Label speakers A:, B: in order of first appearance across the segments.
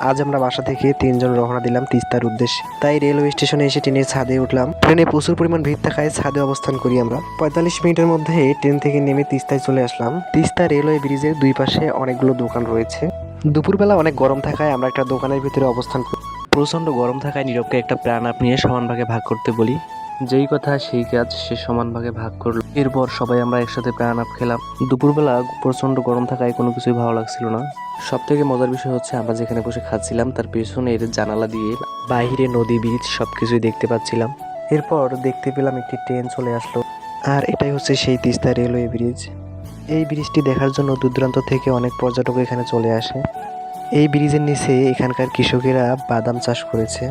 A: আজ আমরা বাসা থেকে 3 জন রওনা দিলাম তিস্তার উদ্দেশ্যে। তাই রেলওয়ে স্টেশনে এসে ট্রেনের ছাদে উঠলাম। ট্রেনে প্রচুর পরিমাণ ভিড় থাকায় ছাদে অবস্থান করি আমরা। 45 মিনিটের মধ্যে ট্রেন থেকে নেমে তিস্তায় চলে আসলাম। তিস্তা রেলওয়ে ব্রিজের দুই পাশে অনেকগুলো দোকান রয়েছে। দুপুরবেলা অনেক গরম থাকায় আমরা একটা দোকানের ভিতরে অবস্থান করি।
B: প্রচণ্ড গরম থাকায় নীরবকে একটা প্রাণ আপ নিয়ে সমান ভাগে ভাগ করতে বলি। যেই কথা সেই কাজ, সে সমান ভাগে ভাগ করলো। এরপর সবাই আমরা একসাথে প্রাণ আপ খেলাম। দুপুরবেলা প্রচণ্ড গরম থাকায় কোনো কিছুই ভালো লাগছিল না। সব থেকে মজার বিষয় হচ্ছে আমরা যেখানে বসে খাচ্ছিলাম তার পেছনের জানালা দিয়ে বাইরে নদী বীচ সবকিছুই দেখতে পাচ্ছিলাম।
A: এরপর দেখতে পেলাম একটি ট্রেন চলে আসলো, আর এটাই হচ্ছে সেই তিস্তা রেলওয়ে ব্রিজ। এই ব্রিজটি দেখার জন্য দূর দূরান্ত থেকে অনেক পর্যটক এখানে চলে আসে। এই ব্রিজের নিচে এখানকার কৃষকেরা বাদাম চাষ করেছে।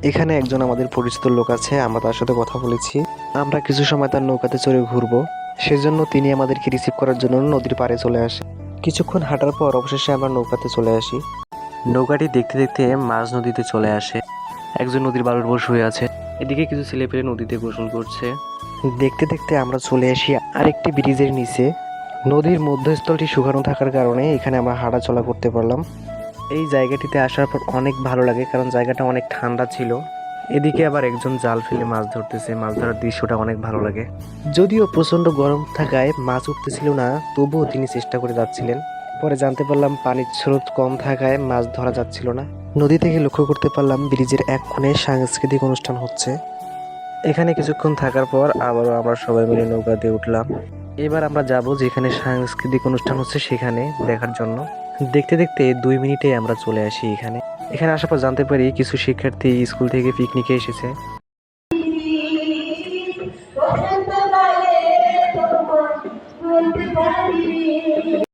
A: এখানে একজন আমাদের পরিচিত লোক আছে, আমরা তার সাথে কথা বলেছি। আমরা কিছু সময় তার নৌকাতে চড়ে ঘুরবো, সেজন্য তিনি আমাদেরকে রিসিভ করার জন্য নদীর পাড়ে চলে আসে। কিছুক্ষণ হাঁটার পর অবশেষে আমরা নৌকাতে চলে আসি।
B: নৌকাটি দেখতে দেখতে মাঝ নদীতে চলে আসে। একজন নদীর বালুর উপর শুয়ে আছে, এদিকে কিছু ছেলেপেলে নদীতে গোসল করছে।
A: দেখতে দেখতে আমরা চলে আসি আরেকটি ব্রিজের নিচে। নদীর মধ্যস্থলটি শুকানো থাকার কারণে এখানে আমরা হাঁটাচলা করতে পারলাম। এই জায়গাটিতে আসার পর অনেক ভালো লাগে, কারণ জায়গাটা অনেক ঠান্ডা ছিল। এদিকে আবার একজন জাল ফেলে মাছ ধরতেছে, মাছ ধরার দৃশ্যটা অনেক ভালো লাগে। যদিও প্রচণ্ড গরম থাকায় মাছ উঠতেছিল না, তবুও তিনি চেষ্টা করে যাচ্ছিলেন। পরে জানতে পারলাম পানির স্রোত কম থাকায় মাছ ধরা যাচ্ছিল না। নদী থেকে লক্ষ্য করতে পারলাম ব্রিজের এক কোণে সাংস্কৃতিক অনুষ্ঠান হচ্ছে। এখানে কিছুক্ষণ থাকার পর আবারও আমরা সবাই মিলে নৌকাতে উঠলাম। এবার আমরা যাব যেখানে সাংস্কৃতিক অনুষ্ঠান হচ্ছে সেখানে দেখার জন্য। দেখতে দেখতে 2 মিনিটে আমরা চলে আসি এখানে। এখানে আসার পর জানতে পারি কিছু শিক্ষার্থী স্কুল থেকে পিকনিকে এসেছে।